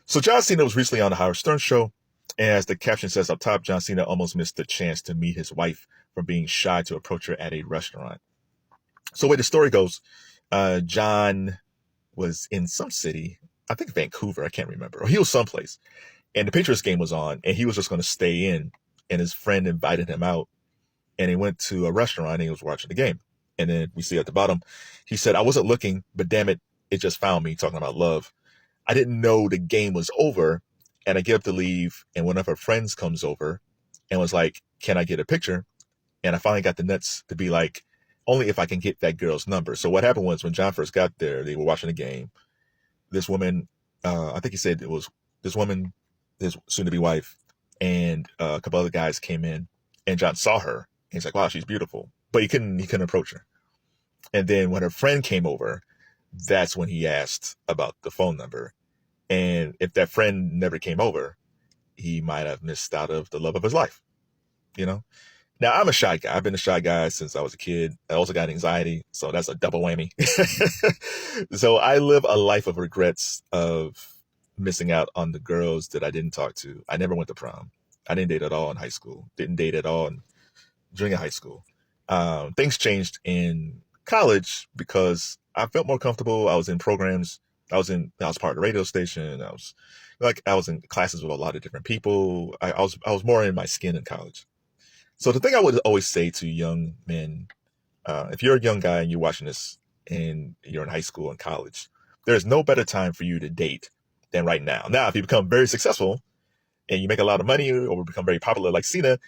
So John Cena was recently on the Howard Stern show, and as the caption says up top, John Cena almost missed the chance to meet his wife from being shy to approach her at a restaurant. So the way the story goes, John was in some city, I think Vancouver, I can't remember, or he was someplace, and the Patriots game was on, and he was just going to stay in, and his friend invited him out, and he went to a restaurant and he was watching the game. And then we see at the bottom, he said, "I wasn't looking, but damn it, it just found me," talking about love. "I didn't know the game was over, and I get up to leave, and one of her friends comes over and was like, 'Can I get a picture?' And I finally got the nuts to be like, 'Only if I can get that girl's number.'" So what happened was when John first got there, they were watching the game. This woman, I think he said it was this woman, his soon-to-be wife, and a couple other guys came in, and John saw her, and he's like, "Wow, she's beautiful," but he couldn't approach her. And then when her friend came over, that's when he asked about the phone number. And if that friend never came over, he might have missed out of the love of his life, you know? Now, I'm a shy guy. I've been a shy guy since I was a kid. I also got anxiety, so that's a double whammy. So I live a life of regrets of missing out on the girls that I didn't talk to. I never went to prom. I didn't date at all in high school. Didn't date at all during high school. Things changed in college because I felt more comfortable. I was in programs. I was part of the radio station. I was in classes with a lot of different people. I was more in my skin in college. So the thing I would always say to young men, if you're a young guy and you're watching this and you're in high school and college, there's no better time for you to date than right now. Now, if you become very successful and you make a lot of money or become very popular like Cena,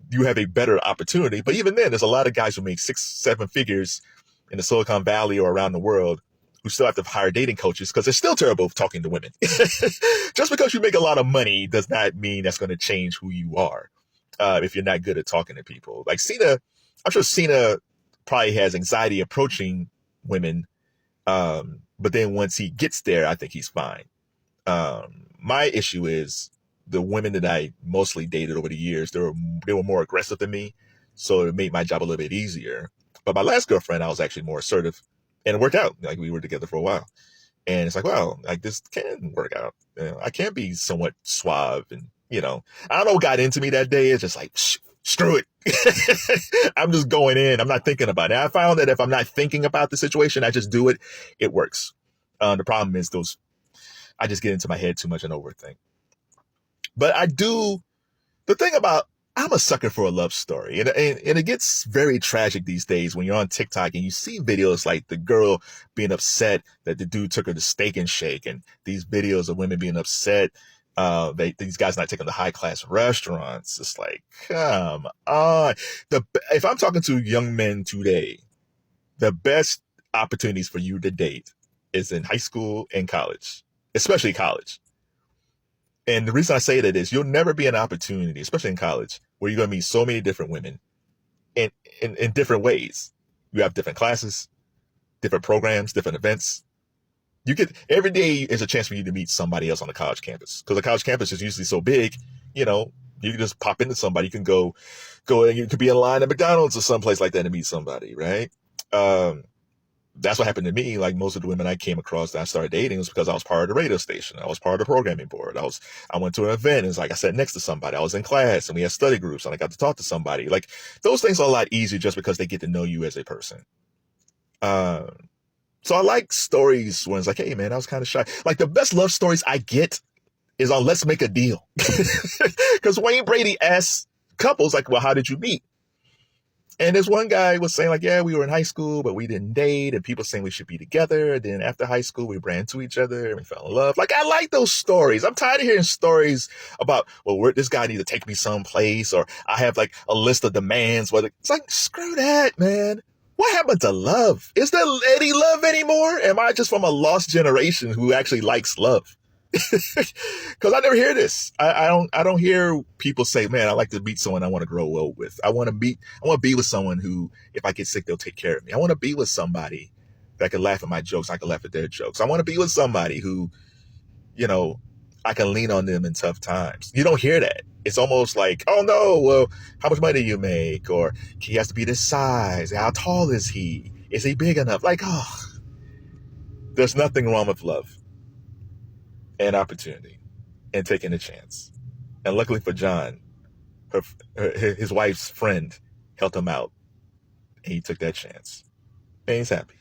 you have a better opportunity. But even then, there's a lot of guys who make 6, 7 figures in the Silicon Valley or around the world who still have to hire dating coaches because they're still terrible talking to women. Just because you make a lot of money does not mean that's going to change who you are. If you're not good at talking to people. Like Cena, I'm sure Cena probably has anxiety approaching women. But then once he gets there, I think he's fine. My issue is the women that I mostly dated over the years, they were more aggressive than me. So it made my job a little bit easier. But my last girlfriend, I was actually more assertive and it worked out. Like we were together for a while. And it's like, wow, like this can work out. I can be somewhat suave and, I don't know what got into me that day. It's just like, screw it. I'm just going in. I'm not thinking about it. I found that if I'm not thinking about the situation, I just do it. It works. The problem is I just get into my head too much and overthink. But the thing about, I'm a sucker for a love story. And it gets very tragic these days when you're on TikTok and you see videos like the girl being upset that the dude took her to Steak and Shake, and these videos of women being upset these guys not taking the high class restaurants. It's like, come on. If I'm talking to young men today, the best opportunities for you to date is in high school and college, especially college. And the reason I say that is you'll never be an opportunity, especially in college, where you're going to meet so many different women in different ways. You have different classes, different programs, different events. Every day is a chance for you to meet somebody else on the college campus, because the college campus is usually so big, you can just pop into somebody. You can go and you could be in line at McDonald's or someplace like that to meet somebody, right? That's what happened to me. Like most of the women I came across that I started dating was because I was part of the radio station. I was part of the programming board. I went to an event and it's like I sat next to somebody. I was in class and we had study groups and I got to talk to somebody. Like those things are a lot easier just because they get to know you as a person. So I like stories when it's like, hey man, I was kind of shy. Like the best love stories I get is on Let's Make a Deal. Because Wayne Brady asks couples like, well, how did you meet? And this one guy was saying like, yeah, we were in high school, but we didn't date. And people saying we should be together. Then after high school, we ran into each other and we fell in love. Like I like those stories. I'm tired of hearing stories about, well, this guy need to take me someplace, or I have like a list of demands. It's like, screw that, man. What happened to love? Is there any love anymore? Am I just from a lost generation who actually likes love? Because I never hear this. I don't hear people say, man, I like to meet someone I want to grow old with. I want to be with someone who, if I get sick, they'll take care of me. I want to be with somebody that can laugh at my jokes. I can laugh at their jokes. I want to be with somebody who, I can lean on them in tough times. You don't hear that. It's almost like, oh no, well, how much money do you make? Or he has to be this size. How tall is he? Is he big enough? Like, there's nothing wrong with love. an opportunity and taking a chance. And luckily for John, his wife's friend helped him out, and he took that chance. And he's happy.